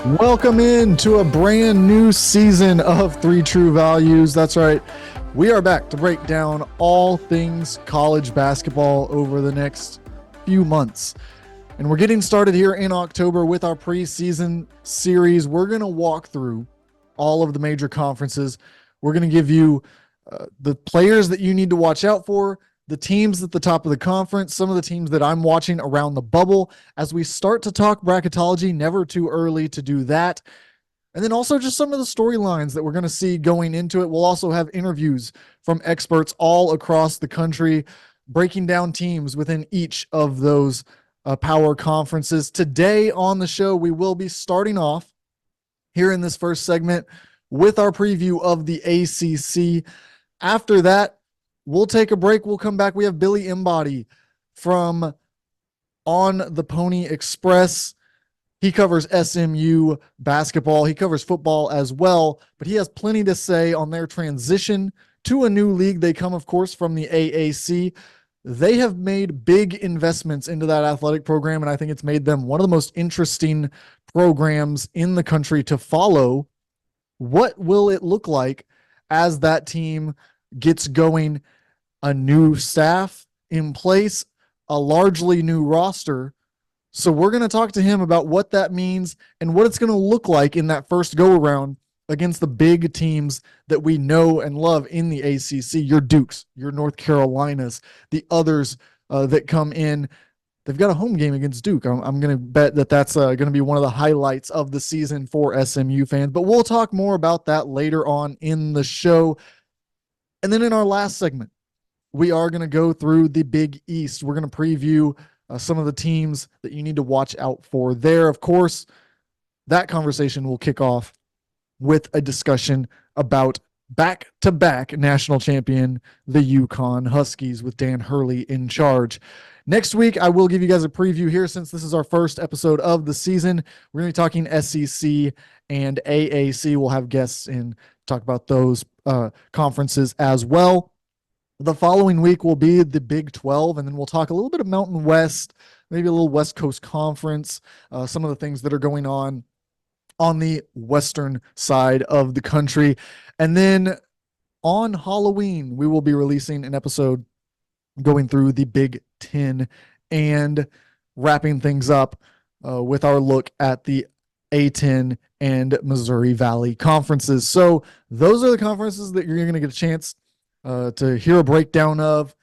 Welcome in to a brand new season of Three True Values. That's right. We are back to break down all things college basketball over the next few months. And we're getting started here in October with our preseason series. We're going to walk through all of the major conferences. We're going to give you the players that you need to watch out for, the teams at the top of the conference, some of the teams that I'm watching around the bubble as we start to talk bracketology. Never too early to do that. And then also just some of the storylines that we're going to see going into it. We'll also have interviews from experts all across the country, breaking down teams within each of those power conferences. Today on the show, we will be starting off here in this first segment with our preview of the ACC. After that, we'll take a break. We'll come back. We have Billy Embody from On the Pony Express. He covers SMU basketball. He covers football as well, but he has plenty to say on their transition to a new league. They come, of course, from the AAC. They have made big investments into that athletic program, and I think it's made them one of the most interesting programs in the country to follow. What will it look like as that team gets going? A new staff in place, a largely new roster. So we're going to talk to him about what that means and what it's going to look like in that first go around against the big teams that we know and love in the ACC. Your Dukes, your North Carolinas, the others that come in. They've got a home game against Duke. I'm going to bet that that's going to be one of the highlights of the season for SMU fans, but we'll talk more about that later on in the show. And then in our last segment, we are going to go through the Big East. We're going to preview some of the teams that you need to watch out for there. Of course, that conversation will kick off with a discussion about back-to-back national champion, the UConn Huskies, with Dan Hurley in charge. Next week, I will give you guys a preview here since this is our first episode of the season. We're going to be talking SEC and AAC. We'll have guests in talk about those conferences as well. The following week will be the Big 12, and then we'll talk a little bit of Mountain West, maybe a little West Coast Conference, some of the things that are going on the western side of the country. And then on Halloween, we will be releasing an episode going through the Big 10 and wrapping things up with our look at the A10 and Missouri Valley conferences. So those are the conferences that you're going to get a chance to hear a breakdown of,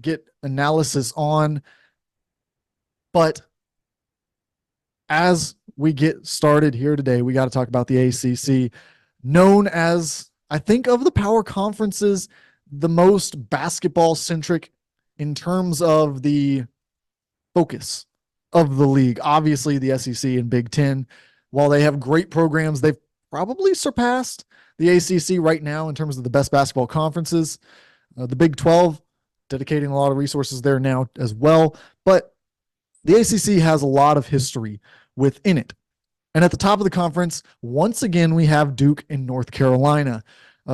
get analysis on. But as we get started here today, we got to talk about the ACC, known as, I think, of the power conferences, the most basketball centric in terms of the focus of the league. Obviously, the SEC and Big Ten, while they have great programs, they've probably surpassed the ACC right now in terms of the best basketball conferences. The Big 12 dedicating a lot of resources there now as well. But the ACC has a lot of history within it. And at the top of the conference, once again, we have Duke and North Carolina.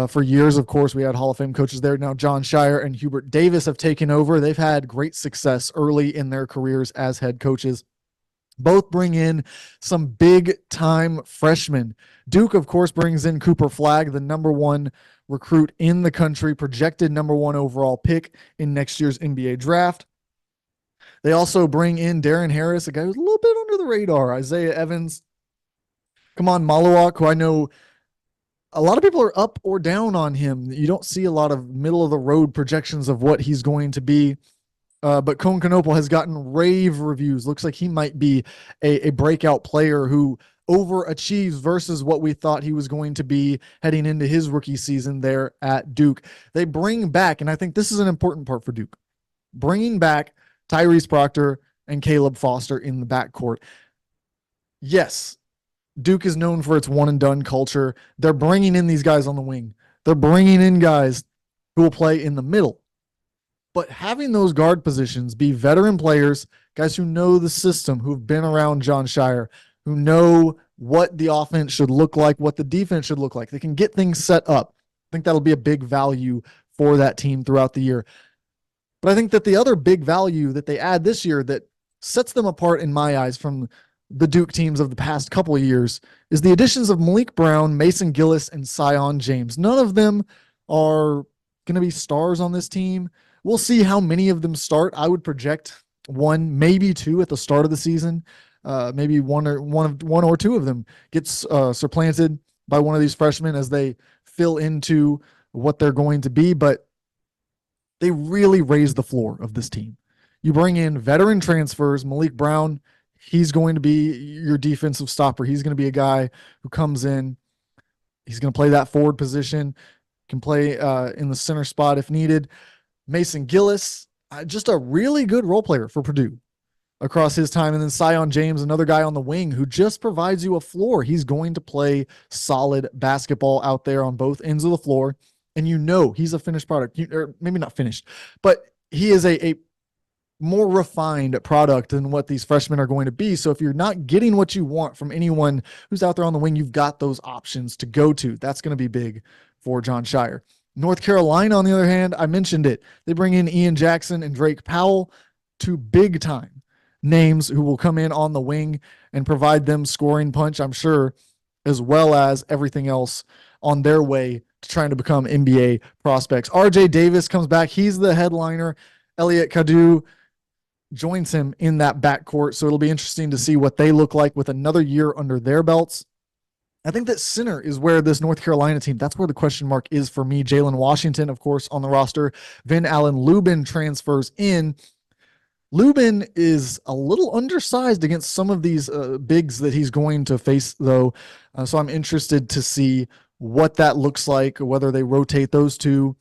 For years, of course, we had Hall of Fame coaches there. Now Jon Scheyer and Hubert Davis have taken over. They've had great success early in their careers as head coaches. Both bring in some big-time freshmen. Duke, of course, brings in Cooper Flagg, the number one recruit in the country, projected number one overall pick in next year's NBA draft. They also bring in Darren Harris, a guy who's a little bit under the radar, Isaiah Evans, Kaman Malawak, who I know a lot of people are up or down on him. You don't see a lot of middle-of-the-road projections of what he's going to be. But Cone Canopal has gotten rave reviews. Looks like he might be a breakout player who overachieves versus what we thought he was going to be heading into his rookie season there at Duke. They bring back, and I think this is an important part for Duke, bringing back Tyrese Proctor and Caleb Foster in the backcourt. Yes, Duke is known for its one-and-done culture. They're bringing in these guys on the wing. They're bringing in guys who will play in the middle. But having those guard positions be veteran players, guys who know the system, who've been around Jon Scheyer, who know what the offense should look like, what the defense should look like. They can get things set up. I think that'll be a big value for that team throughout the year. But I think that the other big value that they add this year that sets them apart in my eyes from the Duke teams of the past couple of years is the additions of Malik Brown, Mason Gillis, and Sion James. None of them are going to be stars on this team. We'll see how many of them start. I would project one, maybe two at the start of the season. Maybe one or two of them gets supplanted by one of these freshmen as they fill into what they're going to be. But they really raise the floor of this team. You bring in veteran transfers, Malik Brown. He's going to be your defensive stopper. He's going to be a guy who comes in. He's going to play that forward position, can play in the center spot if needed. Mason Gillis, just a really good role player for Purdue across his time. And then Sion James, another guy on the wing who just provides you a floor. He's going to play solid basketball out there on both ends of the floor. And you know he's a finished product, or maybe not finished, but he is a more refined product than what these freshmen are going to be. So if you're not getting what you want from anyone who's out there on the wing, you've got those options to go to. That's going to be big for Jon Scheyer. North Carolina, on the other hand, I mentioned it. They bring in Ian Jackson and Drake Powell, two big time names who will come in on the wing and provide them scoring punch, I'm sure, as well as everything else on their way to trying to become NBA prospects. RJ Davis comes back. He's the headliner. Elliot Kadu joins him in that backcourt. So it'll be interesting to see what they look like with another year under their belts. I think that center is where this North Carolina team, that's where the question mark is for me. Jalen Washington, of course, on the roster. Vin Allen Lubin transfers in. Lubin is a little undersized against some of these bigs that he's going to face, though. So I'm interested to see what that looks like, whether they rotate those two.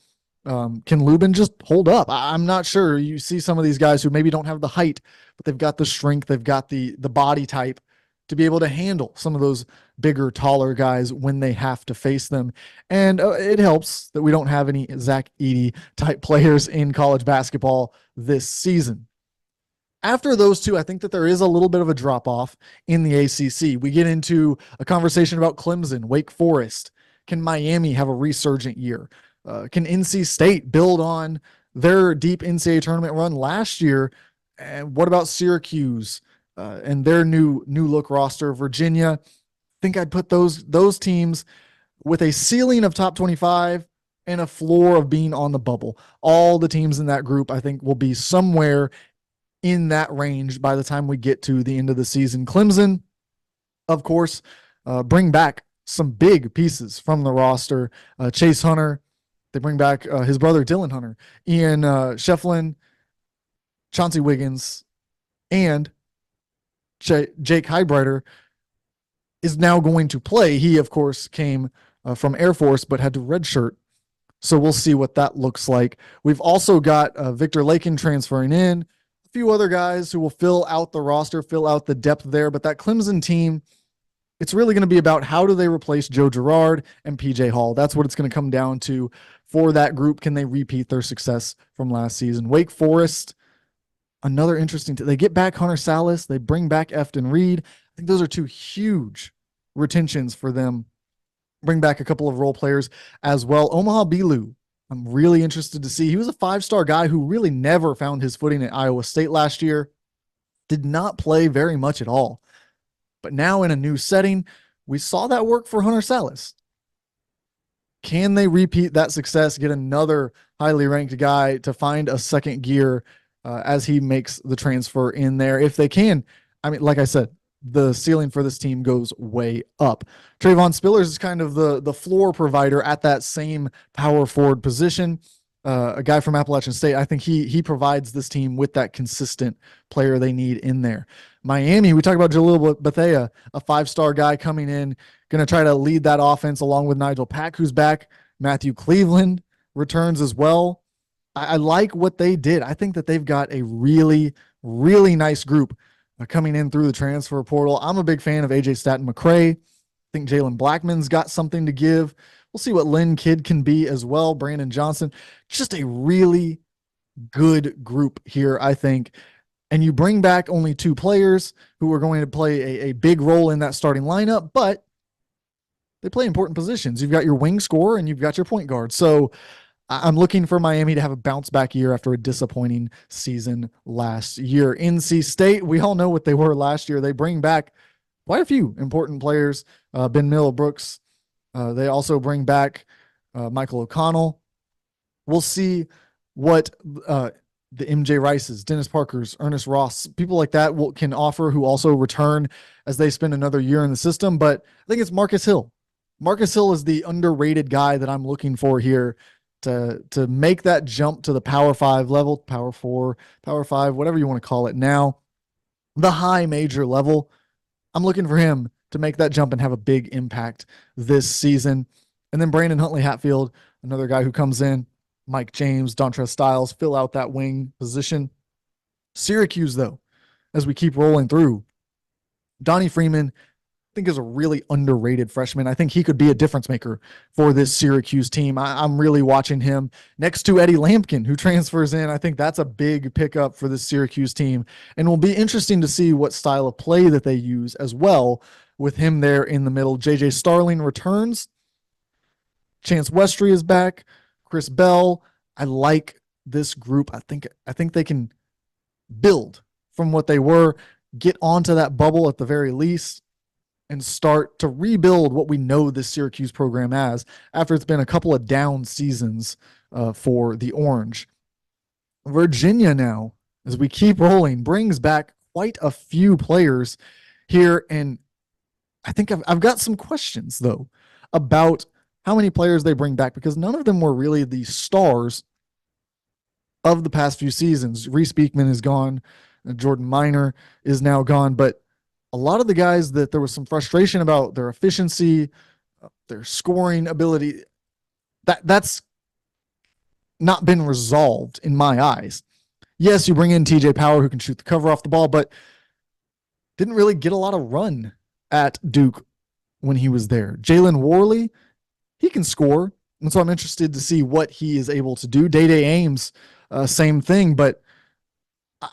Can Lubin just hold up? I'm not sure. You see some of these guys who maybe don't have the height, but they've got the strength, they've got the body type to be able to handle some of those bigger, taller guys when they have to face them. And it helps that we don't have any Zach Edey type players in college basketball this season. After those two, I think that there is a little bit of a drop off in the ACC. We get into a conversation about Clemson, Wake Forest. Can Miami have a resurgent year? Can NC State build on their deep NCAA tournament run last year? And what about Syracuse and their new look roster? Virginia, I think I'd put those teams with a ceiling of top 25 and a floor of being on the bubble. All the teams in that group, I think, will be somewhere in that range by the time we get to the end of the season. Clemson, of course, bring back some big pieces from the roster. Chase Hunter, they bring back his brother Dylan Hunter, Ian Shefflin, Chauncey Wiggins, and Jake Highbrighter is now going to play. He, of course, came from Air Force but had to redshirt. So we'll see what that looks like. We've also got Victor Lakin transferring in, a few other guys who will fill out the roster, fill out the depth there. But that Clemson team, it's really going to be about how do they replace Joe Girard and PJ Hall. That's what it's going to come down to for that group. Can they repeat their success from last season? Wake Forest, another interesting. They get back Hunter Salas. They bring back Efton Reed. I think those are two huge retentions for them. Bring back a couple of role players as well. Omaha Bilou, I'm really interested to see. He was a 5-star guy who really never found his footing at Iowa State last year. Did not play very much at all. But now in a new setting, we saw that work for Hunter Salas. Can they repeat that success, get another highly ranked guy to find a second gear as he makes the transfer in there? If they can, I mean, like I said, the ceiling for this team goes way up. Trayvon Spillers is kind of the floor provider at that same power forward position. A guy from Appalachian State. I think he provides this team with that consistent player they need in there. Miami, we talk about Jalil Bethea, a 5-star guy coming in, going to try to lead that offense along with Nigel Pack, who's back. Matthew Cleveland returns as well. I like what they did. I think that they've got a really, really nice group coming in through the transfer portal. I'm a big fan of AJ Staten McCray. I think Jalen Blackman's got something to give. We'll see what Lynn Kidd can be as well. Brandon Johnson, just a really good group here, I think. And you bring back only 2 players who are going to play a big role in that starting lineup, but they play important positions. You've got your wing scorer and you've got your point guard. So I'm looking for Miami to have a bounce back year after a disappointing season last year. NC State, we all know what they were last year. They bring back quite a few important players. Ben Miller-Brooks. They also bring back Michael O'Connell. We'll see what the MJ Rices, Dennis Parkers, Ernest Ross, people like that can offer, who also return as they spend another year in the system. But I think it's Marcus Hill. Marcus Hill is the underrated guy that I'm looking for here to make that jump to the Power 5 level, Power 4, Power 5, whatever you want to call it now, the high major level. I'm looking for him to make that jump and have a big impact this season. And then Brandon Huntley Hatfield, another guy who comes in, Mike James, Dontrez Styles, fill out that wing position. Syracuse, though, as we keep rolling through, Donnie Freeman, I think, is a really underrated freshman. I think he could be a difference maker for this Syracuse team. I'm really watching him next to Eddie Lampkin, who transfers in. I think that's a big pickup for this Syracuse team, and will be interesting to see what style of play that they use as well with him there in the middle. JJ Starling returns. Chance Westry is back. Chris Bell. I like this group. I think they can build from what they were, get onto that bubble at the very least, and start to rebuild what we know this Syracuse program as after it's been a couple of down seasons for the Orange. Virginia now, as we keep rolling, brings back quite a few players here, and I think I've got some questions, though, about how many players they bring back, because none of them were really the stars of the past few seasons. Reese Beekman is gone. Jordan Minor is now gone, but a lot of the guys that there was some frustration about their efficiency, their scoring ability, that's not been resolved in my eyes. Yes, you bring in TJ Power, who can shoot the cover off the ball, but didn't really get a lot of run at Duke when he was there. Jalen Worley, he can score, and so I'm interested to see what he is able to do. Day-Day Ames, same thing, but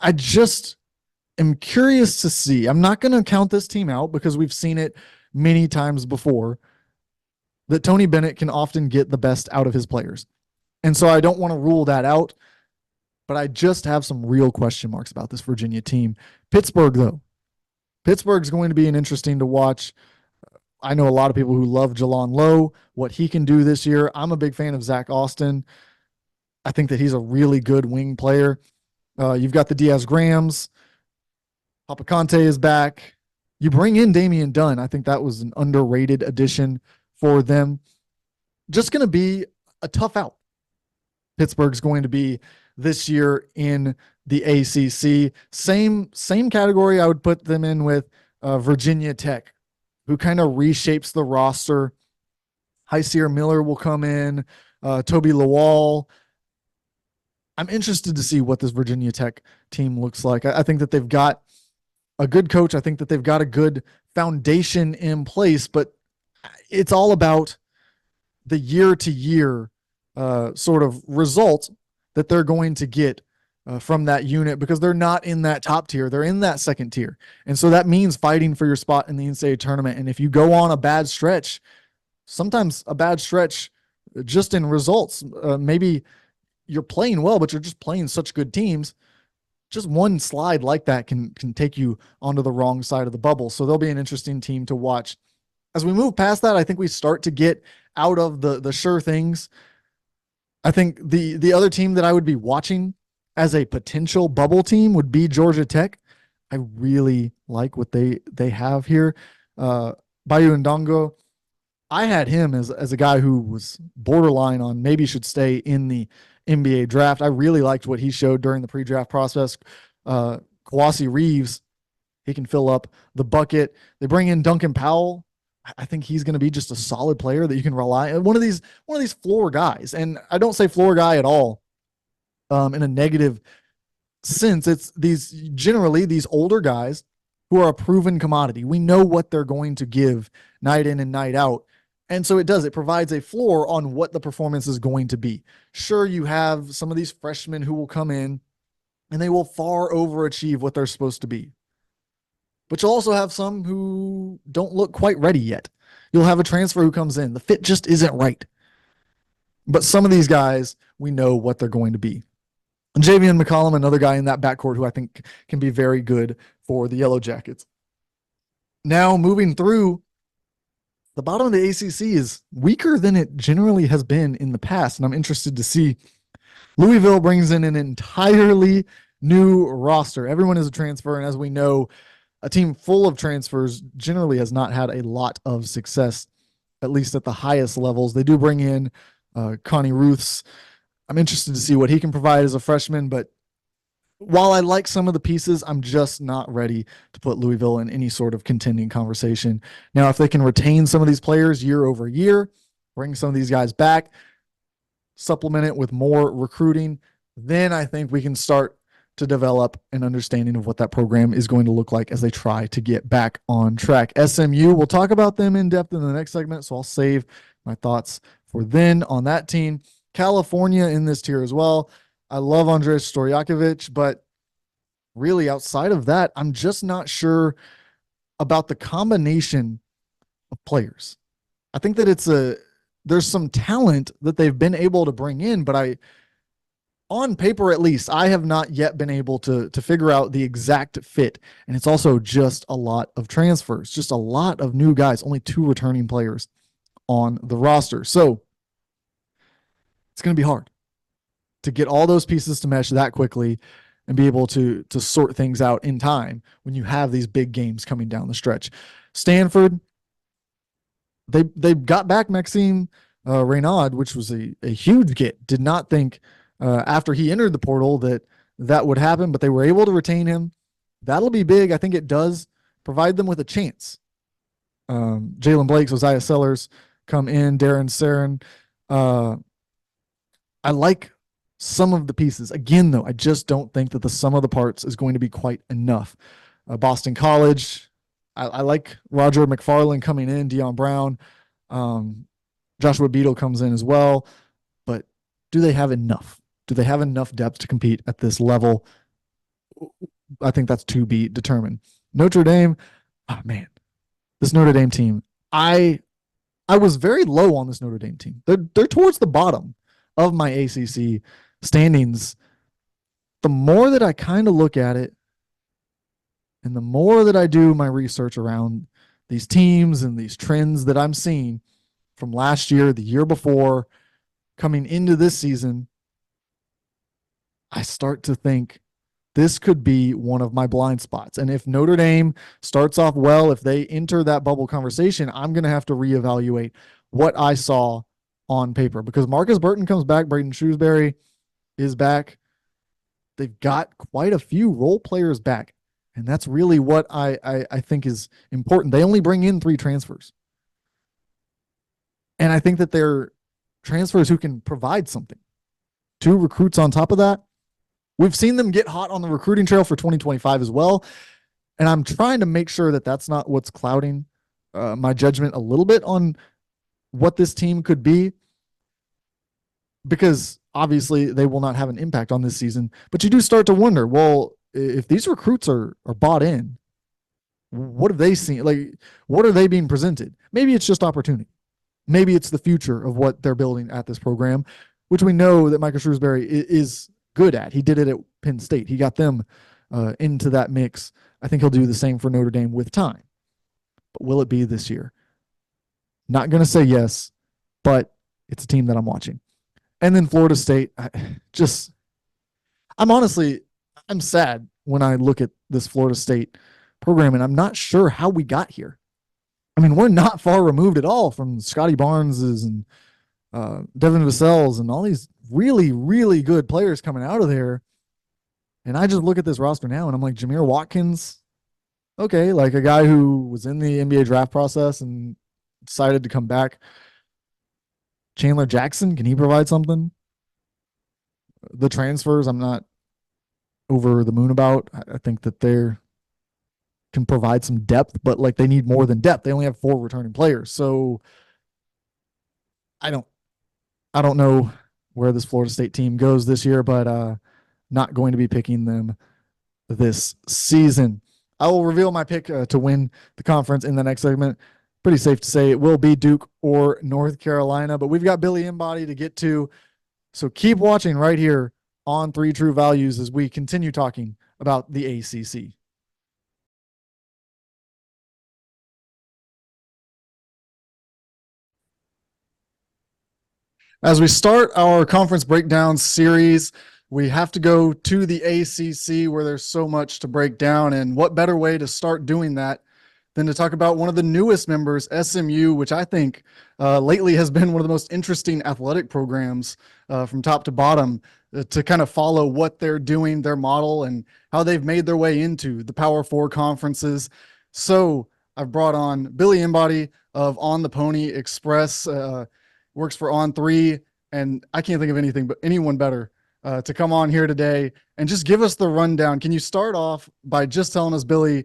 I just am curious to see. I'm not going to count this team out because we've seen it many times before, that Tony Bennett can often get the best out of his players. And so I don't want to rule that out, but I just have some real question marks about this Virginia team. Pittsburgh, though. Pittsburgh's going to be an interesting to watch. I know a lot of people who love Jalon Lowe, what he can do this year. I'm a big fan of Zach Austin. I think that he's a really good wing player. You've got the Diaz Grahams. Papa Conte is back. You bring in Damian Dunn. I think that was an underrated addition for them. Just going to be a tough out. Pittsburgh's going to be this year in the ACC. Same category I would put them in with Virginia Tech, who kind of reshapes the roster. Hysier Miller will come in. Toby Lawal. I'm interested to see what this Virginia Tech team looks like. I think that they've got a good coach. I think that they've got a good foundation in place, but it's all about the year-to-year sort of result that they're going to get from that unit, because they're not in that top tier. They're in that second tier. And so that means fighting for your spot in the NCAA tournament. And if you go on a bad stretch, sometimes a bad stretch just in results, maybe you're playing well, but you're just playing such good teams. Just one slide like that can take you onto the wrong side of the bubble. So they'll be an interesting team to watch. As we move past that, I think we start to get out of the sure things. I think the other team that I would be watching as a potential bubble team would be Georgia Tech. I really like what they have here. Bayu Ndongo, I had him as a guy who was borderline on maybe should stay in the NBA draft. I really liked what he showed during the pre-draft process. Kawasi Reeves, he can fill up the bucket. They bring in Duncan Powell. I think he's going to be just a solid player that you can rely on. One of these floor guys. And I don't say floor guy at all in a negative sense. It's generally these older guys who are a proven commodity. We know what they're going to give night in and night out. And so it provides a floor on what the performance is going to be. Sure, you have some of these freshmen who will come in and they will far overachieve what they're supposed to be. But you'll also have some who don't look quite ready yet. You'll have a transfer who comes in. The fit just isn't right. But some of these guys we know what they're going to be. And Javion McCollum, another guy in that backcourt who I think can be very good for the Yellow Jackets. Now moving through, the bottom of the ACC is weaker than it generally has been in the past, and I'm interested to see. Louisville brings in an entirely new roster. Everyone is a transfer, and as we know, a team full of transfers generally has not had a lot of success, at least at the highest levels. They do bring in Connie Ruths. I'm interested to see what he can provide as a freshman, but while I like some of the pieces, I'm just not ready to put Louisville in any sort of contending conversation. Now, if they can retain some of these players year over year, bring some of these guys back, supplement it with more recruiting, then I think we can start to develop an understanding of what that program is going to look like as they try to get back on track. SMU, we'll talk about them in depth in the next segment, so I'll save my thoughts for then on that team. California in this tier as well. I love Andres Stojakovic, but really outside of that, I'm just not sure about the combination of players. I think that there's some talent that they've been able to bring in, but on paper at least, I have not yet been able to figure out the exact fit. And it's also just a lot of transfers, just a lot of new guys, only 2 returning players on the roster. So it's going to be hard to get all those pieces to mesh that quickly and be able to sort things out in time when you have these big games coming down the stretch. Stanford, they got back Maxime Reynaud, which was a huge get. Did not think after he entered the portal that would happen, but they were able to retain him. That'll be big. I think it does provide them with a chance. Jalen Blake, Josiah Sellers come in, Darren Sarin. I like some of the pieces. Again, though, I just don't think that the sum of the parts is going to be quite enough. Boston College, I like Roger McFarland coming in, Deion Brown. Joshua Beadle comes in as well. But do they have enough? Do they have enough depth to compete at this level? I think that's to be determined. Notre Dame, oh man, this Notre Dame team, I was very low on this Notre Dame team. They're towards the bottom of my ACC standings. The more that I kind of look at it and the more that I do my research around these teams and these trends that I'm seeing from last year, the year before, coming into this season, I start to think this could be one of my blind spots. And if Notre Dame starts off well, if they enter that bubble conversation, I'm going to have to reevaluate what I saw on paper, because Marcus Burton comes back, Braden Shrewsbury is back. They've got quite a few role players back, and that's really what I think is important. They only bring in 3 transfers, and I think that they're transfers who can provide something. 2 recruits on top of that. We've seen them get hot on the recruiting trail for 2025 as well, and I'm trying to make sure that that's not what's clouding my judgment a little bit on what this team could be, because obviously they will not have an impact on this season. But you do start to wonder, well, if these recruits are bought in, what have they seen? Like, what are they being presented? Maybe it's just opportunity. Maybe it's the future of what they're building at this program, which we know that Michael Shrewsbury is good at. He did it at Penn State. He got them into that mix. I think he'll do the same for Notre Dame with time. But will it be this year? Not going to say yes, but it's a team that I'm watching. And then Florida State, I'm sad when I look at this Florida State program, and I'm not sure how we got here. I mean, we're not far removed at all from Scotty Barnes's and Devin Vassell's and all these really, really good players coming out of there. And I just look at this roster now, and I'm like, Jameer Watkins, okay, like a guy who was in the NBA draft process and decided to come back. Chandler Jackson, can he provide something? The transfers, I'm not over the moon about. I think that they can provide some depth, but like they need more than depth. They only have 4 returning players. So I don't know where this Florida State team goes this year, but not going to be picking them this season. I will reveal my pick to win the conference in the next segment. Pretty safe to say it will be Duke or North Carolina, but we've got Billy Embody to get to. So keep watching right here on Three True Values as we continue talking about the ACC. As we start our conference breakdown series, we have to go to the ACC where there's so much to break down. And what better way to start doing that than to talk about one of the newest members, SMU, which I think lately has been one of the most interesting athletic programs from top to bottom to kind of follow what they're doing, their model, and how they've made their way into the Power Four conferences. So I've brought on Billy Embody of On the Pony Express, works for On Three, and I can't think of anything but anyone better to come on here today and just give us the rundown. Can you start off by just telling us, Billy,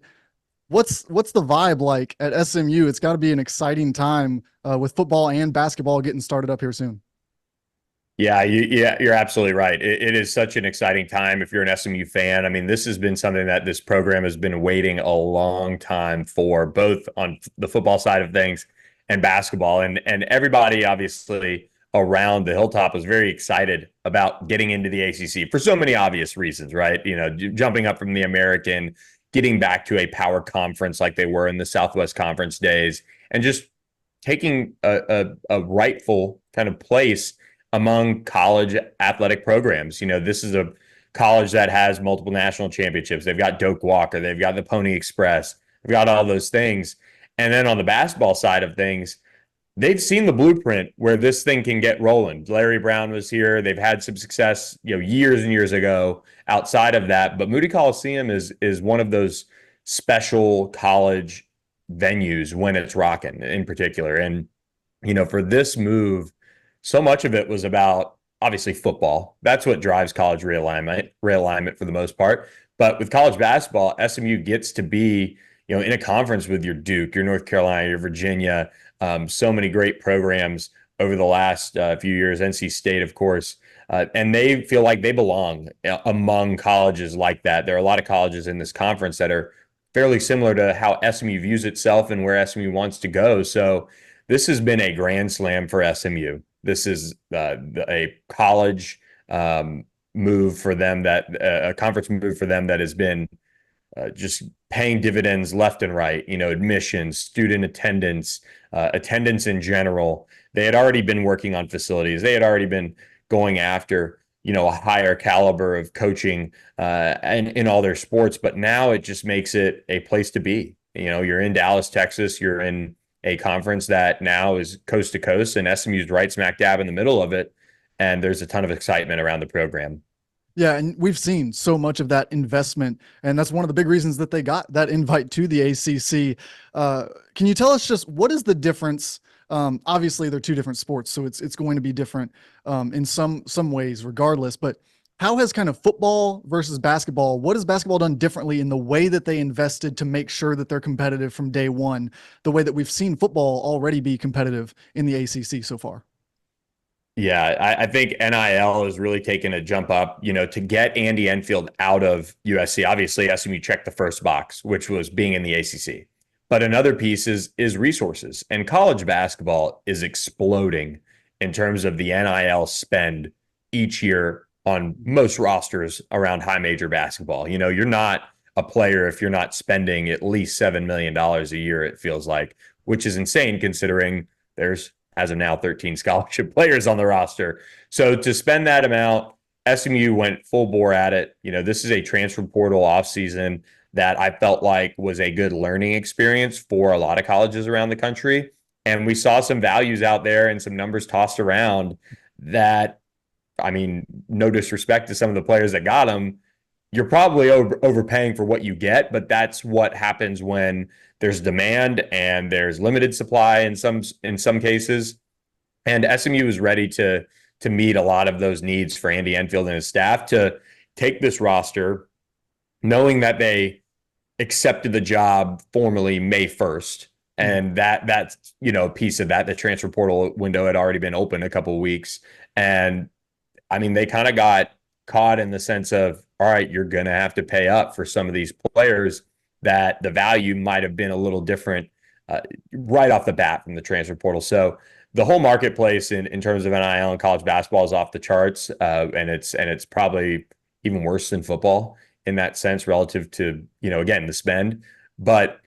what's the vibe like at SMU? It's got to be an exciting time with football and basketball getting started up here soon. Yeah, you're absolutely right. It is such an exciting time if you're an SMU fan. I mean, this has been something that this program has been waiting a long time for, both on the football side of things and basketball. And everybody obviously around the hilltop was very excited about getting into the ACC for so many obvious reasons, right? You know, jumping up from the American, getting back to a power conference like they were in the Southwest Conference days, and just taking a rightful kind of place among college athletic programs. You know, this is a college that has multiple national championships. They've got Doak Walker, they've got the Pony Express, they've got all those things. And then on the basketball side of things, they've seen the blueprint where this thing can get rolling. Larry Brown was here. They've had some success, you know, years and years ago outside of that. But Moody Coliseum is one of those special college venues when it's rocking in particular. And, you know, for this move, so much of it was about obviously football. That's what drives college realignment for the most part. But with college basketball, SMU gets to be, you know, in a conference with your Duke, your North Carolina, your Virginia, so many great programs over the last few years, NC State, of course. And they feel like they belong among colleges like that. There are a lot of colleges in this conference that are fairly similar to how SMU views itself and where SMU wants to go. So this has been a grand slam for SMU. This is a college move for them, that a conference move for them that has been just paying dividends left and right. You know, admissions, student attendance, attendance in general. They had already been working on facilities. They had already been going after, you know, a higher caliber of coaching and in all their sports. But now it just makes it a place to be. You know, you're in Dallas, Texas. You're in a conference that now is coast to coast, and SMU's right smack dab in the middle of it. And there's a ton of excitement around the program. Yeah, and we've seen so much of that investment, and that's one of the big reasons that they got that invite to the ACC. Can you tell us just what is the difference? Obviously, they're two different sports, so it's going to be different in some ways, regardless. But how has kind of football versus basketball? What has basketball done differently in the way that they invested to make sure that they're competitive from day one? The way that we've seen football already be competitive in the ACC so far. Yeah, I think NIL has really taken a jump up, you know, to get Andy Enfield out of USC. Obviously, SMU checked the first box, which was being in the ACC. But another piece is resources. And college basketball is exploding in terms of the NIL spend each year on most rosters around high major basketball. You know, you're not a player if you're not spending at least $7 million a year, it feels like, which is insane considering there's, as of now, 13 scholarship players on the roster. So to spend that amount, SMU went full bore at it. You know, this is a transfer portal offseason that I felt like was a good learning experience for a lot of colleges around the country. And we saw some values out there and some numbers tossed around that, I mean, no disrespect to some of the players that got them, you're probably overpaying for what you get, but that's what happens when there's demand and there's limited supply in some cases. And SMU is ready to meet a lot of those needs for Andy Enfield and his staff to take this roster, knowing that they accepted the job formally May 1st. And that's, you know, a piece of that. The transfer portal window had already been open a couple of weeks. And I mean, they kind of got caught in the sense of, all right, you're going to have to pay up for some of these players that the value might have been a little different right off the bat from the transfer portal. So the whole marketplace in terms of NIL and college basketball is off the charts, and it's probably even worse than football in that sense relative to, again, the spend. But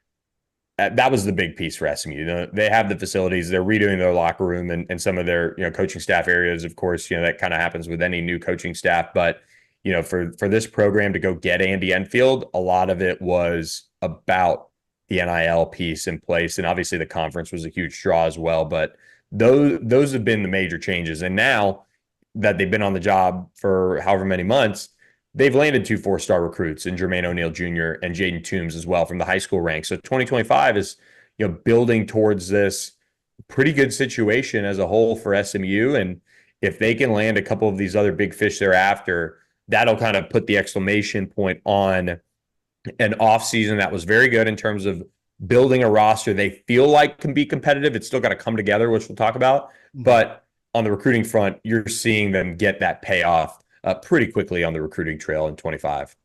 that was the big piece for SMU. They have the facilities, they're redoing their locker room and some of their coaching staff areas. Of course, that kind of happens with any new coaching staff. But for this program to go get Andy Enfield, a lot of it was about the NIL piece in place, and obviously the conference was a huge draw as well. But those have been the major changes, and now that they've been on the job for however many months, they've landed 2 4-star recruits in Jermaine O'Neal Jr. and Jaden Toombs as well from the high school ranks. So 2025 is, building towards this pretty good situation as a whole for SMU. And if they can land a couple of these other big fish thereafter, that'll kind of put the exclamation point on an offseason that was very good in terms of building a roster they feel like can be competitive. It's still got to come together, which we'll talk about. But on the recruiting front, you're seeing them get that payoff pretty quickly on the recruiting trail in 25.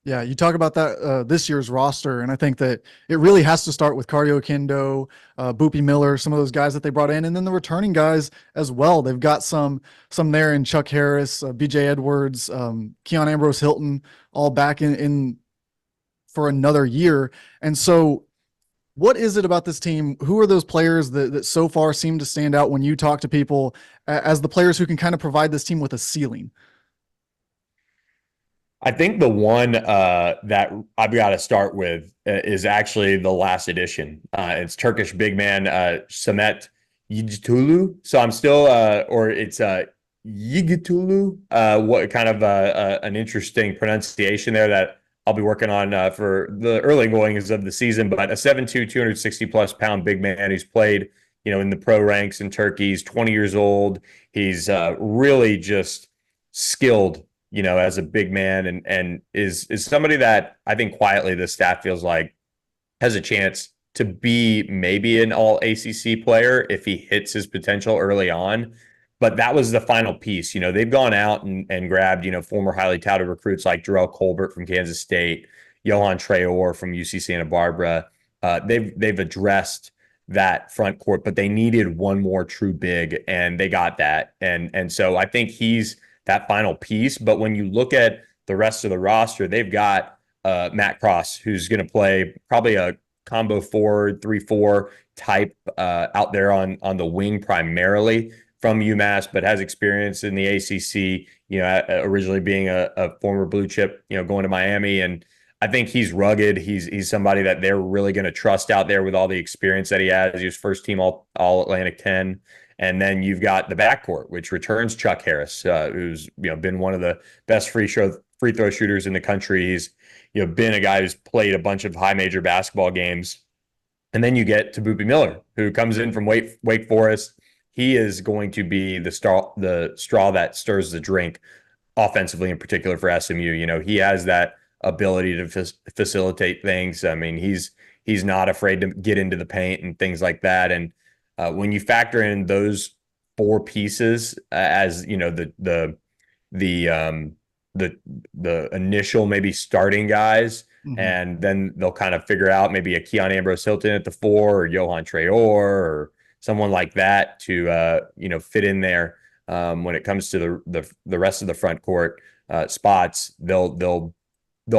Yeah, you talk about that this year's roster, and I think that it really has to start with Cardio Kendo, Boopy Miller, some of those guys that they brought in, and then the returning guys as well. They've got some there in Chuck Harris, BJ Edwards, Keon Ambrose Hilton, all back in for another year. And so what is it about this team? Who are those players that so far seem to stand out when you talk to people as the players who can kind of provide this team with a ceiling? I think the one that I've got to start with is actually the last edition. It's Turkish big man Samet Yigitulu. So I'm still, or it's Yigitulu. What kind of an interesting pronunciation there that I'll be working on for the early goings of the season. But a 7'2", 260 plus pound big man who's played, in the pro ranks in Turkey. He's 20 years old. He's really just skilled, as a big man, and is somebody that I think quietly the staff feels like has a chance to be maybe an all ACC player if he hits his potential early on. But that was the final piece. They've gone out and grabbed, former highly touted recruits like Jarrell Colbert from Kansas State, Johan Traore from UC Santa Barbara. They've addressed that front court, but they needed one more true big, and they got that. And so I think he's that final piece. But when you look at the rest of the roster, they've got Matt Cross, who's going to play probably a combo forward, 3-4 type out there on the wing primarily from UMass, but has experience in the ACC, originally being a former blue chip, going to Miami. And I think he's rugged. He's somebody that they're really going to trust out there with all the experience that he has. He was first team all Atlantic 10. And then you've got the backcourt, which returns Chuck Harris, who's been one of the best free throw shooters in the country. He's been a guy who's played a bunch of high major basketball games. And then you get to Boopy Miller, who comes in from Wake Forest. He is going to be the straw that stirs the drink offensively, in particular for SMU. He has that ability to facilitate things. I mean, he's not afraid to get into the paint and things like that. And when you factor in those 4 pieces as the initial maybe starting guys, and then they'll kind of figure out maybe a Keon Ambrose Hilton at the 4 or Johan Traore or someone like that to fit in there when it comes to the rest of the front court spots. They'll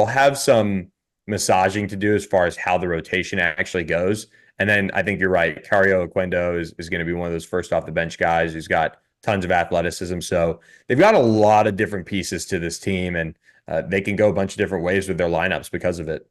have some massaging to do as far as how the rotation actually goes. And then I think you're right. Cario Oquendo is going to be one of those first off the bench guys who's got tons of athleticism. So they've got a lot of different pieces to this team, and they can go a bunch of different ways with their lineups because of it.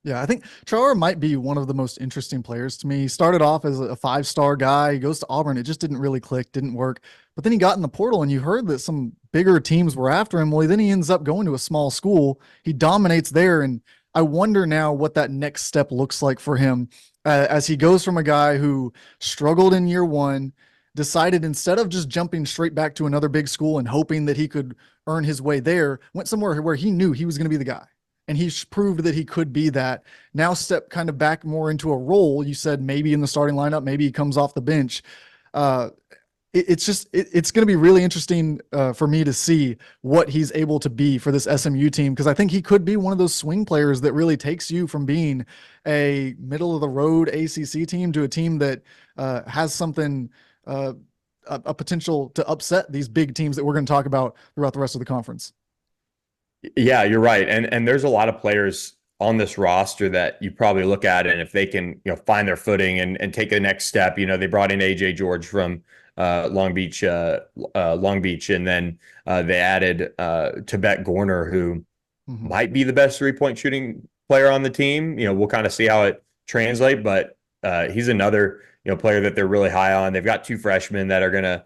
Yeah, I think Traore might be one of the most interesting players to me. He started off as a 5-star guy. He goes to Auburn. It just didn't really click, didn't work. But then he got in the portal, and you heard that some bigger teams were after him. Well, then he ends up going to a small school. He dominates there, and I wonder now what that next step looks like for him as he goes from a guy who struggled in year 1, decided instead of just jumping straight back to another big school and hoping that he could earn his way there, went somewhere where he knew he was going to be the guy. And he proved that he could be that. Now step kind of back more into a role. You said maybe in the starting lineup, maybe he comes off the bench. It's going to be really interesting for me to see what he's able to be for this SMU team, because I think he could be one of those swing players that really takes you from being a middle of the road ACC team to a team that has something uh, a potential to upset these big teams that we're going to talk about throughout the rest of the conference. Yeah, you're right. And there's a lot of players on this roster that you probably look at, and if they can, find their footing and take a next step, they brought in AJ George from Long Beach, and then they added Tibet Gorner, who Mm-hmm. might be the best 3-point shooting player on the team. We'll kind of see how it translates, but he's another, player that they're really high on. They've got 2 freshmen that are gonna,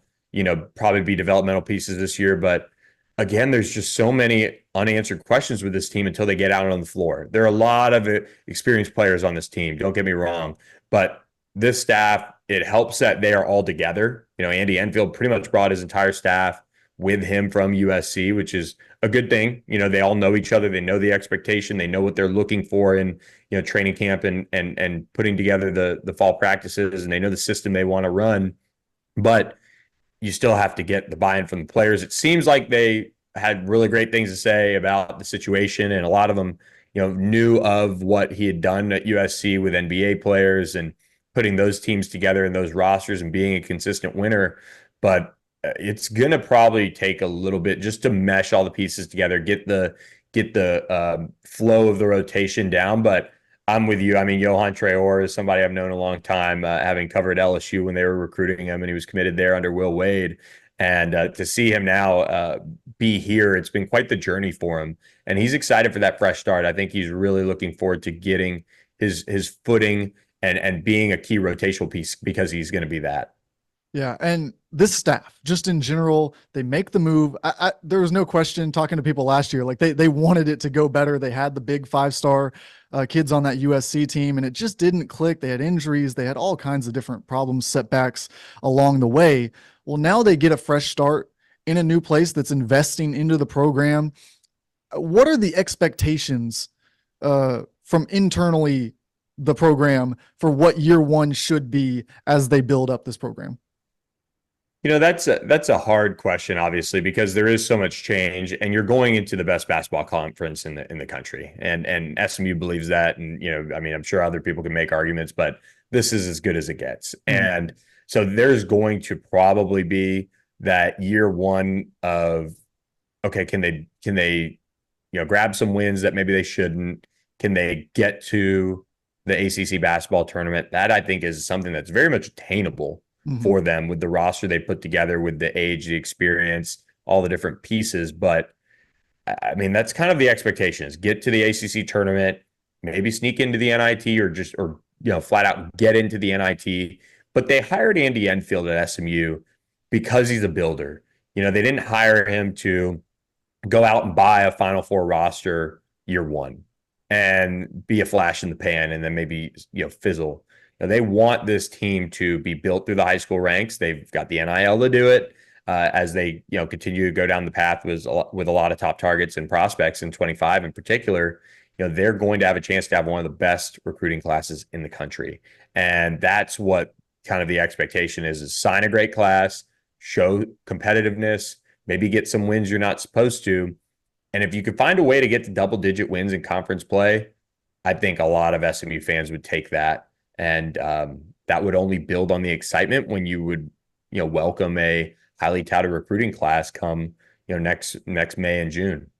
probably be developmental pieces this year, but again, there's just so many unanswered questions with this team until they get out on the floor. There are a lot of experienced players on this team, don't get me wrong, but this staff, it helps that they are all together. Andy Enfield pretty much brought his entire staff with him from USC, which is a good thing. They all know each other. They know the expectation. They know what they're looking for in, training camp and putting together the fall practices, and they know the system they want to run. But you still have to get the buy-in from the players. It seems like they had really great things to say about the situation, and a lot of them, knew of what he had done at USC with NBA players and putting those teams together in those rosters and being a consistent winner. But it's going to probably take a little bit just to mesh all the pieces together, get the flow of the rotation down. But I'm with you. I mean, Johan Traore is somebody I've known a long time, having covered LSU when they were recruiting him, and he was committed there under Will Wade. And to see him now be here, it's been quite the journey for him. And he's excited for that fresh start. I think he's really looking forward to getting his footing and being a key rotational piece, because he's going to be that. Yeah, and this staff, just in general, they make the move. There was no question talking to people last year, like they wanted it to go better. They had the big 5-star kids on that USC team, and it just didn't click. They had injuries. They had all kinds of different problems, setbacks along the way. Well, now they get a fresh start in a new place that's investing into the program. What are the expectations from internally the program for what year one should be as they build up this program? That's a hard question, obviously, because there is so much change, and you're going into the best basketball conference in the country, and SMU believes that, and I mean, I'm sure other people can make arguments, but this is as good as it gets, and so there's going to probably be that year one of, okay, can they grab some wins that maybe they shouldn't? Can they get to the ACC basketball tournament? That, I think, is something that's very much attainable for them with the roster they put together, with the age, the experience, all the different pieces. But I mean, that's kind of the expectation, is get to the ACC tournament, maybe sneak into the NIT, or flat out get into the NIT. But they hired Andy Enfield at SMU because he's a builder. They didn't hire him to go out and buy a Final Four roster year one and be a flash in the pan and then maybe fizzle. They want this team to be built through the high school ranks. They've got the NIL to do it, as they continue to go down the path with a lot of top targets and prospects in 25 in particular. They're going to have a chance to have one of the best recruiting classes in the country, and that's what kind of the expectation is sign a great class, show competitiveness, maybe get some wins you're not supposed to. And if you could find a way to get to double-digit wins in conference play, I think a lot of SMU fans would take that. And that would only build on the excitement when you would, welcome a highly touted recruiting class come, next May and June.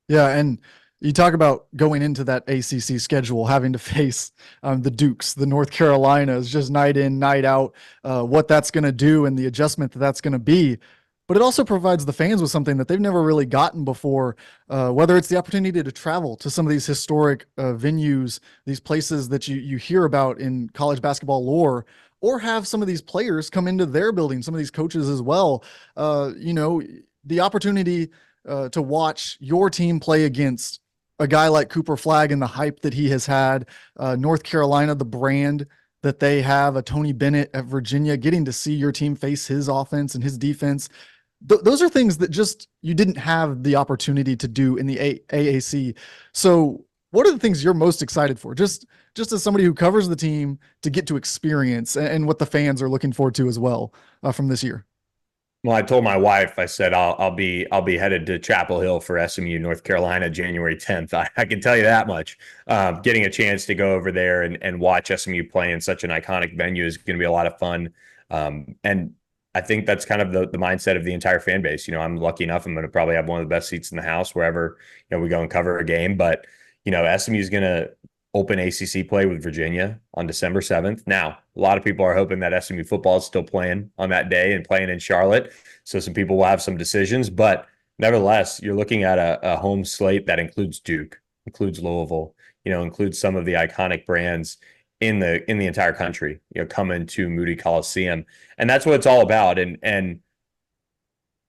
Yeah, and you talk about going into that ACC schedule, having to face the Dukes, the North Carolinas, just night in, night out, what that's going to do and the adjustment that's going to be. But it also provides the fans with something that they've never really gotten before, whether it's the opportunity to travel to some of these historic venues, these places that you hear about in college basketball lore, or have some of these players come into their building, some of these coaches as well. The opportunity to watch your team play against a guy like Cooper Flagg and the hype that he has had, North Carolina, the brand that they have, a Tony Bennett at Virginia, getting to see your team face his offense and his defense. Those are things that just you didn't have the opportunity to do in the AAC. So what are the things you're most excited for? Just as somebody who covers the team, to get to experience, and what the fans are looking forward to as well from this year. Well, I told my wife, I said, I'll be headed to Chapel Hill for SMU, North Carolina, January 10th. I can tell you that much. Getting a chance to go over there and watch SMU play in such an iconic venue is going to be a lot of fun. And I think that's kind of the mindset of the entire fan base. I'm lucky enough. I'm going to probably have one of the best seats in the house wherever, we go and cover a game. But, SMU is going to open ACC play with Virginia on December 7th. Now, a lot of people are hoping that SMU football is still playing on that day and playing in Charlotte. So some people will have some decisions, but nevertheless, you're looking at a home slate that includes Duke, includes Louisville, includes some of the iconic brands in the entire country, coming to Moody Coliseum. And that's what it's all about. And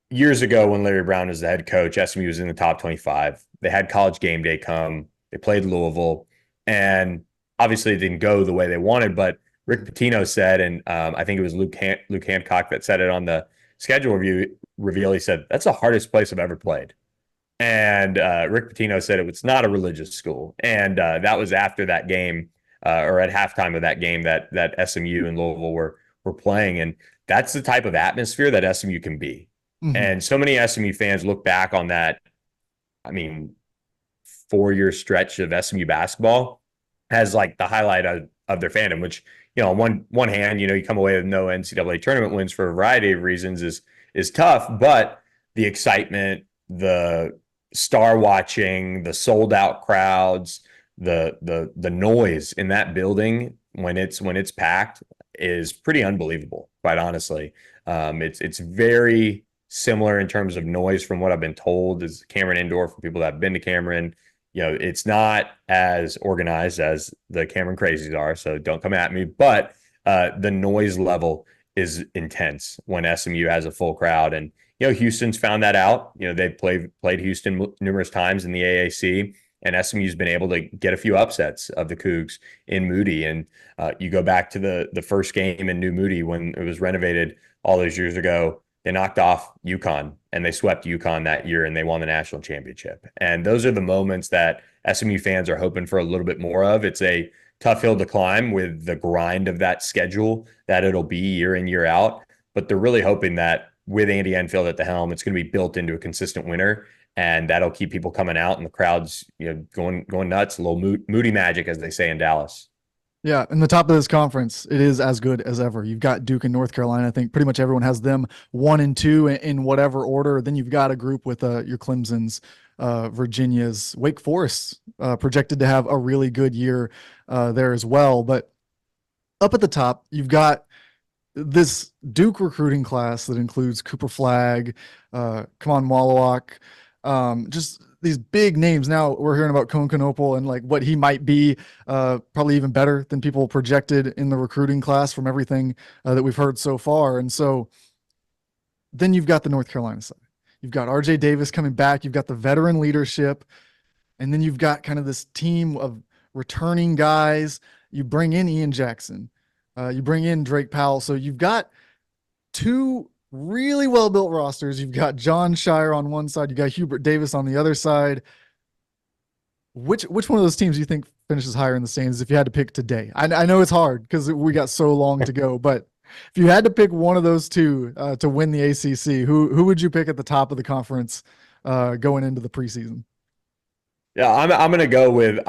years ago, when Larry Brown was the head coach, SMU was in the top 25. They had College Game Day come. They played Louisville, and obviously it didn't go the way they wanted. But Rick Pitino said, and I think it was Luke Hancock that said it on the schedule reveal. He said, "That's the hardest place I've ever played." And Rick Pitino said it was not a religious school, and that was after that game, or at halftime of that game that SMU and Louisville were playing, and that's the type of atmosphere that SMU can be. Mm-hmm. And so many SMU fans look back on that, I mean, 4-year stretch of SMU basketball as like the highlight of their fandom, which, on one hand, you come away with no NCAA tournament wins for a variety of reasons is tough, but the excitement, the star watching, the sold out crowds, the noise in that building when it's packed is pretty unbelievable, quite honestly. It's very similar in terms of noise from what I've been told is Cameron Indoor for people that have been to Cameron. It's not as organized as the Cameron Crazies are, so don't come at me, but the noise level is intense when SMU has a full crowd. And Houston's found that out. They've played Houston numerous times in the AAC, and SMU's been able to get a few upsets of the Cougs in Moody. And you go back to the first game in New Moody when it was renovated all those years ago. They knocked off UConn, and they swept UConn that year, and they won the national championship. And those are the moments that SMU fans are hoping for a little bit more of. It's a tough hill to climb with the grind of that schedule that it'll be year in, year out. But they're really hoping that with Andy Enfield at the helm, it's going to be built into a consistent winner, and that'll keep people coming out and the crowds, going nuts. A little Moody magic, as they say in Dallas. Yeah, in the top of this conference, it is as good as ever. You've got Duke and North Carolina. I think pretty much everyone has them 1 and 2 in whatever order. Then you've got a group with your Clemson's, Virginia's, Wake Forest, projected to have a really good year there as well. But up at the top, you've got this Duke recruiting class that includes Cooper Flagg, Kaman Wallach, just these big names. Now we're hearing about Cone Canopal and like what he might be, probably even better than people projected in the recruiting class from everything that we've heard so far. And so then you've got the North Carolina side. You've got RJ Davis coming back. You've got the veteran leadership. And then you've got kind of this team of returning guys. You bring in Ian Jackson. You bring in Drake Powell. So you've got two really well-built rosters. You've got John Shire on one side. You got Hubert Davis on the other side. Which one of those teams do you think finishes higher in the standings if you had to pick today? I know it's hard because we got so long to go, but if you had to pick one of those two to win the ACC, who would you pick at the top of the conference going into the preseason? Yeah, I'm gonna go with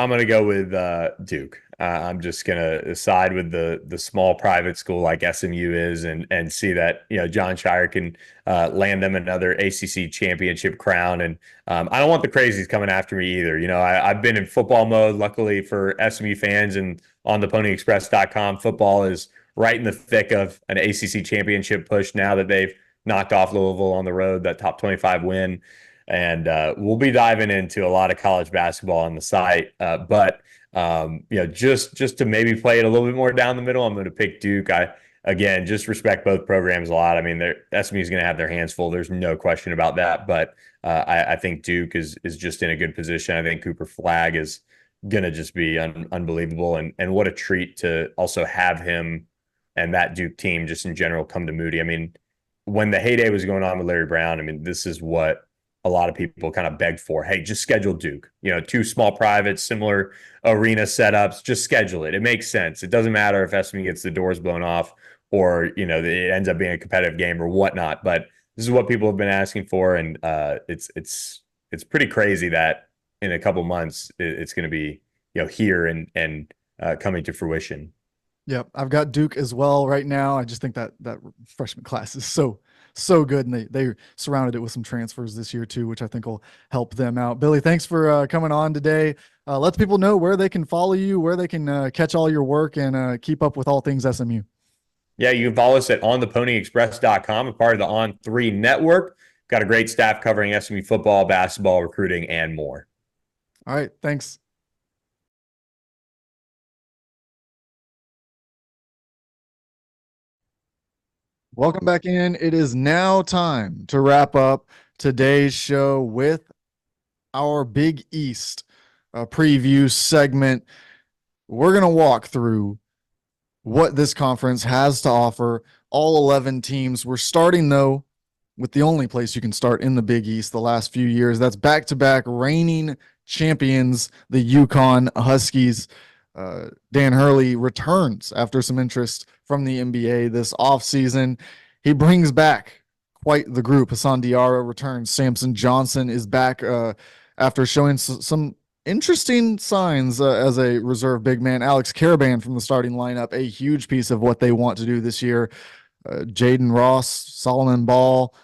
Duke. I'm just gonna side with the small private school like SMU is, and see that John Shire can land them another ACC championship crown. And I don't want the crazies coming after me either. I've been in football mode. Luckily for SMU fans, and on the PonyExpress.com, football is right in the thick of an ACC championship push now that they've knocked off Louisville on the road, that top 25 win. And we'll be diving into a lot of college basketball on the site. But just to maybe play it a little bit more down the middle, I'm going to pick Duke. I, again, just respect both programs a lot. I mean, SMU is going to have their hands full. There's no question about that. But I think Duke is just in a good position. I think Cooper Flagg is going to just be unbelievable. And what a treat to also have him and that Duke team just in general come to Moody. I mean, when the heyday was going on with Larry Brown, I mean, this is what a lot of people kind of begged for. Hey, just schedule Duke. Two small privates, similar arena setups. Just schedule it. It makes sense. It doesn't matter if SMU gets the doors blown off or it ends up being a competitive game or whatnot. But this is what people have been asking for, and it's pretty crazy that in a couple months it's going to be here and coming to fruition. Yep, I've got Duke as well right now. I just think that freshman class is so good, and they surrounded it with some transfers this year too, which I think will help them out. Billy, thanks for coming on today. Let people know where they can follow you, where they can catch all your work, and keep up with all things SMU. Yeah, you can follow us at ontheponyexpress.com, a part of the On3 network. Got a great staff covering SMU football, basketball, recruiting, and more. All right, thanks. Welcome back in. It is now time to wrap up today's show with our Big East preview segment. We're going to walk through what this conference has to offer, all 11 teams. We're starting, though, with the only place you can start in the Big East the last few years. That's back-to-back reigning champions, the Yukon Huskies. Dan Hurley returns after some interest from the NBA this offseason. He brings back quite the group. Hassan Diarra returns. Samson Johnson is back after showing some interesting signs as a reserve big man. Alex Caravan from the starting lineup, a huge piece of what they want to do this year. Jaden Ross, Solomon Ball,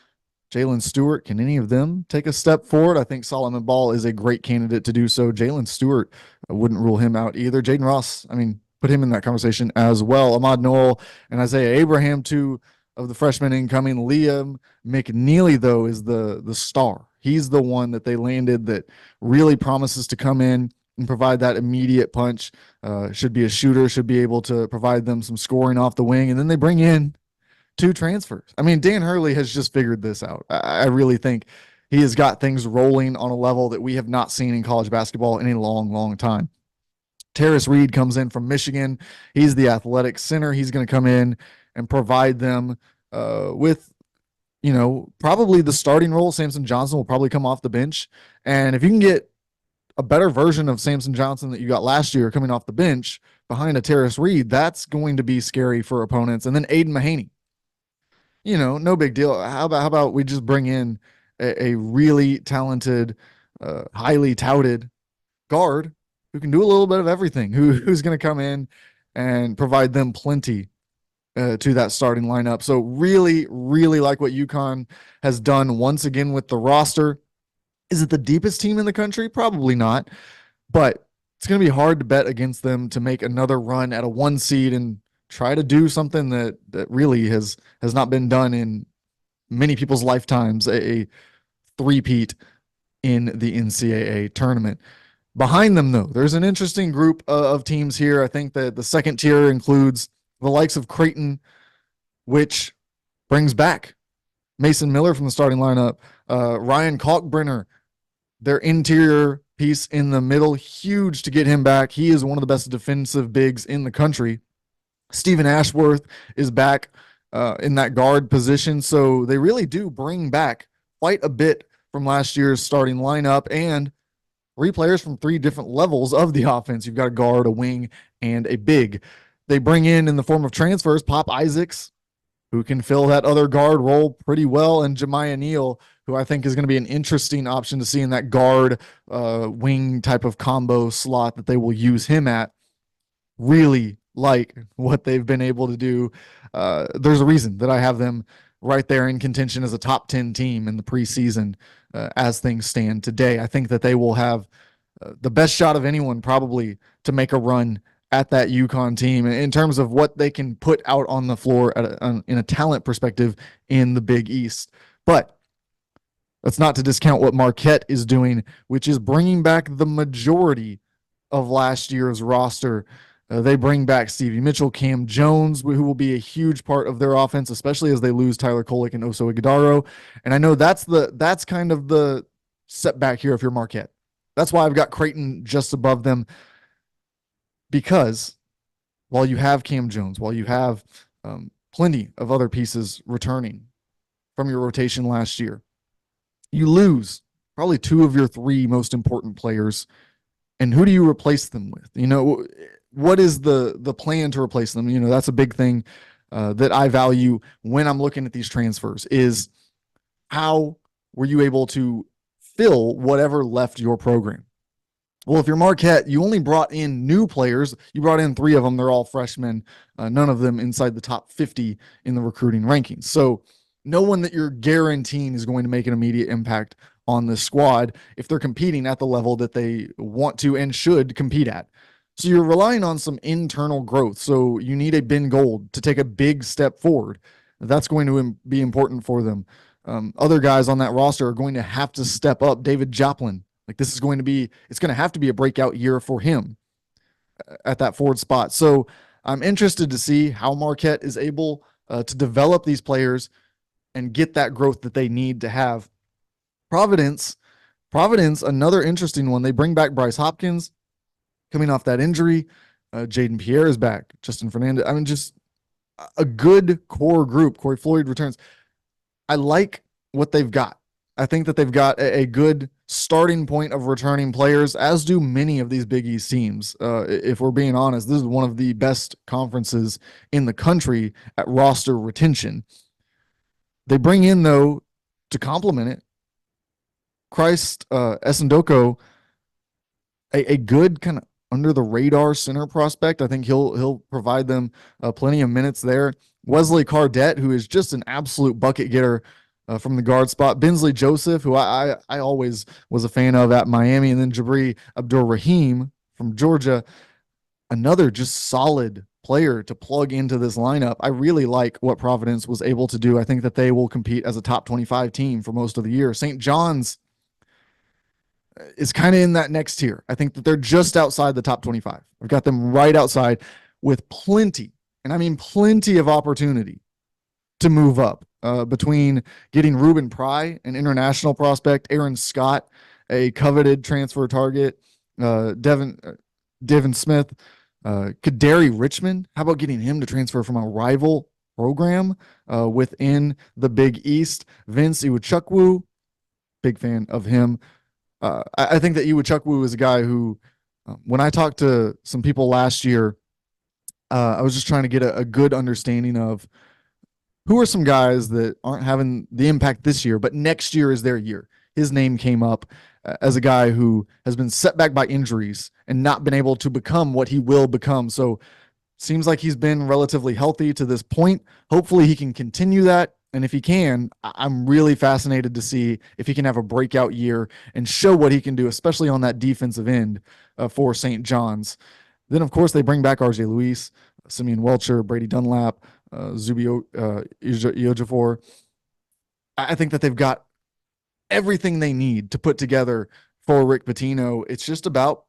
Jalen Stewart, can any of them take a step forward? I think Solomon Ball is a great candidate to do so. Jalen Stewart, I wouldn't rule him out either. Jaden Ross, I mean, put him in that conversation as well. Ahmad Noel and Isaiah Abraham, two of the freshmen incoming. Liam McNeely, though, is the star. He's the one that they landed that really promises to come in and provide that immediate punch. Should be a shooter, should be able to provide them some scoring off the wing. And then they bring in two transfers. I mean, Dan Hurley has just figured this out. I really think he has got things rolling on a level that we have not seen in college basketball in a long, long time. Terrace Reed comes in from Michigan. He's the athletic center. He's going to come in and provide them with, probably the starting role. Samson Johnson will probably come off the bench. And if you can get a better version of Samson Johnson that you got last year coming off the bench behind a Terrace Reed, that's going to be scary for opponents. And then Aiden Mahaney, no big deal. How about we just bring in a really talented, highly touted guard who can do a little bit of everything, who's going to come in and provide them plenty to that starting lineup. So really, really like what UConn has done once again with the roster. Is it the deepest team in the country? Probably not, but it's going to be hard to bet against them to make another run at a 1 seed and try to do something that really has not been done in many people's lifetimes, a three-peat in the NCAA tournament. Behind them, though, there's an interesting group of teams here. I think that the second tier includes the likes of Creighton, which brings back Mason Miller from the starting lineup, Ryan Kalkbrenner, their interior piece in the middle, huge to get him back. He is one of the best defensive bigs in the country. Stephen Ashworth is back in that guard position. So they really do bring back quite a bit from last year's starting lineup and three players from three different levels of the offense. You've got a guard, a wing, and a big. They bring in the form of transfers, Pop Isaacs, who can fill that other guard role pretty well, and Jemiah Neal, who I think is going to be an interesting option to see in that guard wing type of combo slot that they will use him at. Really like what they've been able to do. There's a reason that I have them right there in contention as a top 10 team in the preseason as things stand today. I think that they will have the best shot of anyone probably to make a run at that UConn team in terms of what they can put out on the floor in a talent perspective in the Big East. But that's not to discount what Marquette is doing, which is bringing back the majority of last year's roster. They bring back Stevie Mitchell, Cam Jones, who will be a huge part of their offense, especially as they lose Tyler Kolek and Oso Ighodaro. And I know that's kind of the setback here if you're Marquette. That's why I've got Creighton just above them, because while you have Cam Jones, while you have plenty of other pieces returning from your rotation last year, you lose probably two of your three most important players. And who do you replace them with? What is the plan to replace them? That's a big thing that I value when I'm looking at these transfers is how were you able to fill whatever left your program? Well, if you're Marquette, you only brought in new players. You brought in 3 of them. They're all freshmen, none of them inside the top 50 in the recruiting rankings. So no one that you're guaranteeing is going to make an immediate impact on the squad if they're competing at the level that they want to and should compete at. So you're relying on some internal growth. So you need a Ben Gold to take a big step forward. That's going to be important for them. Other guys on that roster are going to have to step up. David Joplin, like this is going to be, it's going to have to be a breakout year for him at that forward spot. So I'm interested to see how Marquette is able to develop these players and get that growth that they need to have. Providence, another interesting one. They bring back Bryce Hopkins coming off that injury. Jaden Pierre is back. Justin Fernandez. I mean, just a good core group. Corey Floyd returns. I like what they've got. I think that they've got a good starting point of returning players, as do many of these Big East teams. If we're being honest, this is one of the best conferences in the country at roster retention. They bring in, though, to complement it, Christ Essendoko, a good kind of under the radar center prospect. I think he'll provide them plenty of minutes there. Wesley Cardette, who is just an absolute bucket getter from the guard spot. Bensley Joseph, who I always was a fan of at Miami, and then Jabri Abdur-Rahim from Georgia, another just solid player to plug into this lineup. I really like what Providence was able to do. I think that they will compete as a top 25 team for most of the year. St. John's is kind of in that next tier. I think that they're just outside the top 25. I've got them right outside with plenty, and I mean plenty of opportunity to move up between getting Ruben Pry, an international prospect, Aaron Scott, a coveted transfer target, Devin Smith, Kadari Richmond. How about getting him to transfer from a rival program within the Big East? Vince Iwuchukwu, big fan of him. I think that Iwuchukwu is a guy who, when I talked to some people last year, I was just trying to get a good understanding of who are some guys that aren't having the impact this year, but next year is their year. His name came up as a guy who has been set back by injuries and not been able to become what he will become. So seems like he's been relatively healthy to this point. Hopefully he can continue that. And if he can, I'm really fascinated to see if he can have a breakout year and show what he can do, especially on that defensive end for St. John's. Then, of course, they bring back RJ Luis, Simeon Welcher, Brady Dunlap, Zubi Iojafor. I think that they've got everything they need to put together for Rick Pitino. It's just about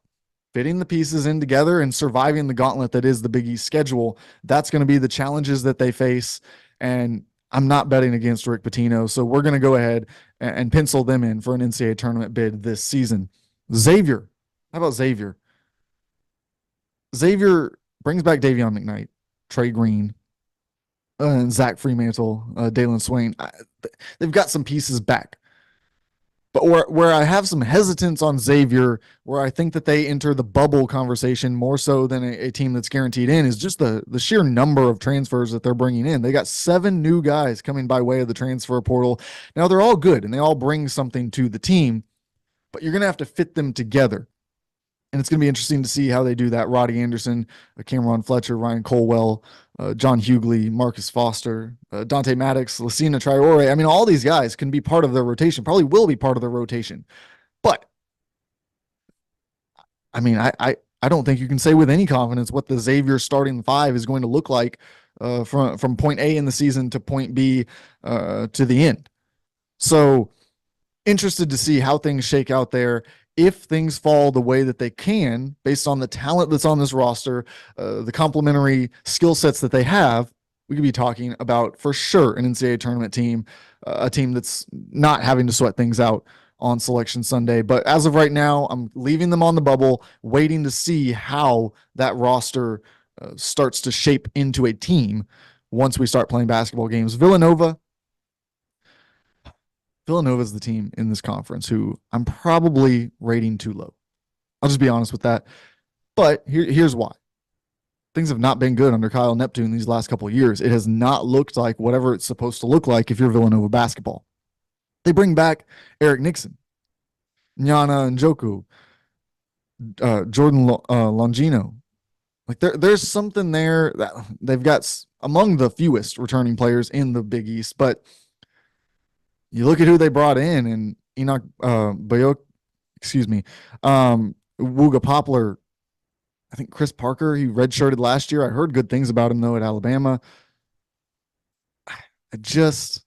fitting the pieces in together and surviving the gauntlet that is the Big East schedule. That's going to be the challenges that they face. And I'm not betting against Rick Pitino, so we're going to go ahead and pencil them in for an NCAA tournament bid this season. Xavier. How about Xavier? Xavier brings back Davion McKnight, Trey Green, and Zach Freemantle, Dalen Swain. They've got some pieces back. But where I have some hesitance on Xavier, where I think that they enter the bubble conversation more so than a team that's guaranteed in, is just the sheer number of transfers that they're bringing in. They got 7 new guys coming by way of the transfer portal. Now, they're all good, and they all bring something to the team, but you're going to have to fit them together. And it's going to be interesting to see how they do that. Roddy Anderson, Cameron Fletcher, Ryan Colwell, John Hughley, Marcus Foster, Dante Maddox, Lucina Traore. I mean, all these guys can be part of their rotation, probably will be part of their rotation. But, I mean, I don't think you can say with any confidence what the Xavier starting 5 is going to look like from point A in the season to point B to the end. So, interested to see how things shake out there. If things fall the way that they can, based on the talent that's on this roster, the complementary skill sets that they have, we could be talking about, for sure, an NCAA tournament team, a team that's not having to sweat things out on Selection Sunday. But as of right now, I'm leaving them on the bubble, waiting to see how that roster starts to shape into a team once we start playing basketball games. Villanova is the team in this conference who I'm probably rating too low. I'll just be honest with that. But here's why. Things have not been good under Kyle Neptune these last couple of years. It has not looked like whatever it's supposed to look like if you're Villanova basketball. They bring back Eric Nixon, Nyana Njoku, Jordan Longino. Like there's something there that they've got among the fewest returning players in the Big East. But you look at who they brought in, and Enoch Bayok, excuse me, Wooga Poplar. I think Chris Parker, he redshirted last year. I heard good things about him though at Alabama. I just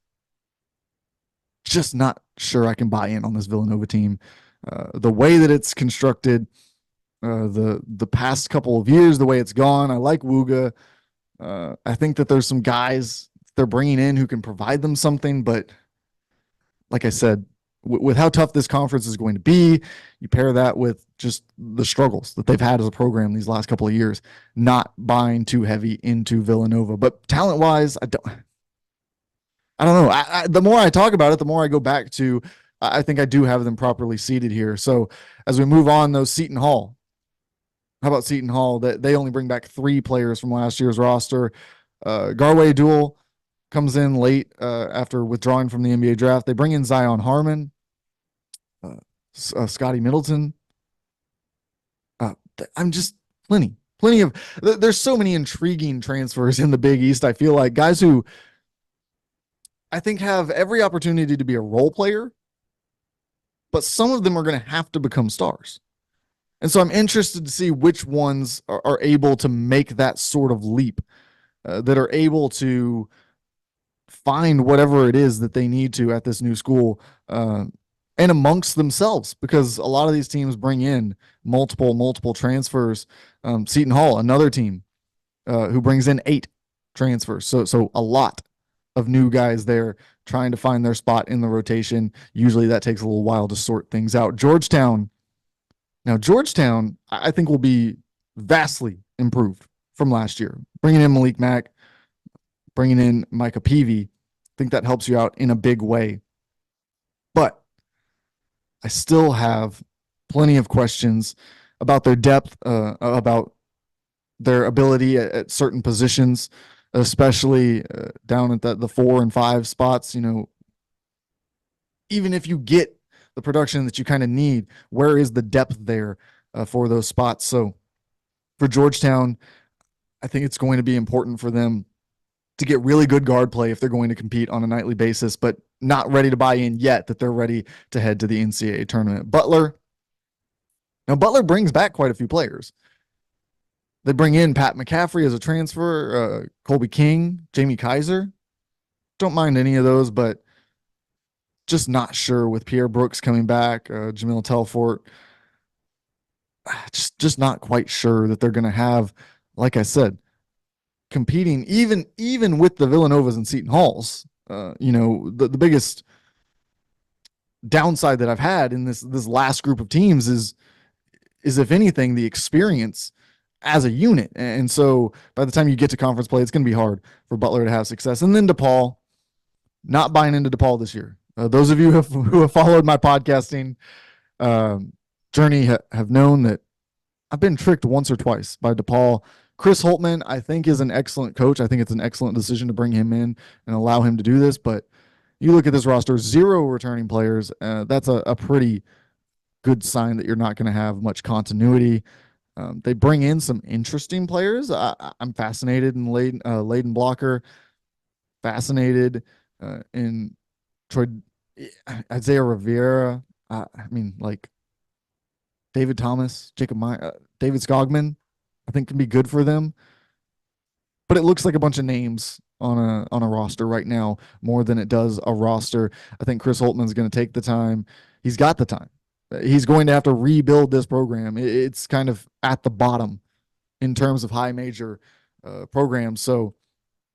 not sure I can buy in on this Villanova team. The way that it's constructed, the past couple of years, the way it's gone. I like Wooga. I think that there's some guys they're bringing in who can provide them something, but like I said, with how tough this conference is going to be, you pair that with just the struggles that they've had as a program these last couple of years, not buying too heavy into Villanova. But talent wise, I don't know. The more I talk about it, the more I go back to, I think I do have them properly seated here. So as we move on, though, Seton Hall. How about Seton Hall? That they only bring back 3 players from last year's roster. Garway Duel comes in late after withdrawing from the NBA draft. They bring in Zion Harmon, Scotty Middleton. I'm just plenty of. There's so many intriguing transfers in the Big East. I feel like guys who I think have every opportunity to be a role player, but some of them are going to have to become stars. And so I'm interested to see which ones are able to make that sort of leap, that are able to find whatever it is that they need to at this new school and amongst themselves, because a lot of these teams bring in multiple transfers. Seton Hall, another team who brings in 8 transfers. So a lot of new guys there trying to find their spot in the rotation. Usually that takes a little while to sort things out. Georgetown, I think will be vastly improved from last year. Bringing in Malik Mack, bringing in Micah Peavy, I think that helps you out in a big way. But I still have plenty of questions about their depth, about their ability at certain positions, especially down at the 4 and 5 spots. You know, even if you get the production that you kind of need, where is the depth there for those spots? So for Georgetown, I think it's going to be important for them to get really good guard play if they're going to compete on a nightly basis, but not ready to buy in yet that they're ready to head to the NCAA tournament. Butler brings back quite a few players. They bring in Pat McCaffrey as a transfer, Colby King, Jamie Kaiser. Don't mind any of those, but just not sure with Pierre Brooks coming back, Jamil Telfort. Just not quite sure that they're going to have, like I said, competing even with the Villanovas and Seton Halls. The biggest downside that I've had in this last group of teams is if anything the experience as a unit. And so by the time you get to conference play, it's going to be hard for Butler to have success. And then DePaul, not buying into DePaul this year. Those of you who have followed my podcasting journey have known that I've been tricked once or twice by DePaul. Chris Holtmann, I think, is an excellent coach. I think it's an excellent decision to bring him in and allow him to do this. But you look at this roster, 0 returning players. That's a pretty good sign that you're not going to have much continuity. They bring in some interesting players. I'm fascinated in Layden Blocker, fascinated in Troy, Isaiah Rivera. Like David Thomas, Jacob Meyer, David Skogman, I think can be good for them. But it looks like a bunch of names on a roster right now more than it does a roster. I think Chris Holtmann's going to take the time. He's got the time. He's going to have to rebuild this program. It's kind of at the bottom in terms of high major programs. So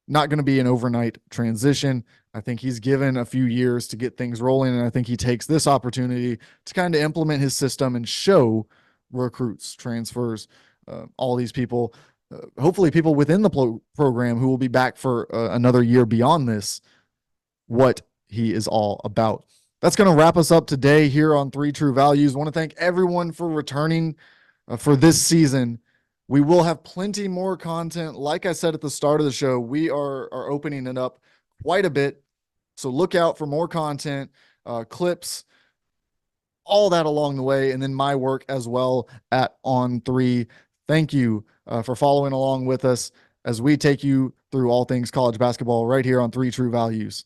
not going to be an overnight transition. I think he's given a few years to get things rolling, and I think he takes this opportunity to kind of implement his system and show recruits, transfers, all these people, hopefully people within the program who will be back for another year beyond this, what he is all about. That's going to wrap us up today here on 3 True Values. I want to thank everyone for returning for this season. We will have plenty more content. Like I said at the start of the show, we are opening it up quite a bit. So look out for more content, clips, all that along the way, and then my work as well at On Three. Thank you for following along with us as we take you through all things college basketball right here on Three True Values.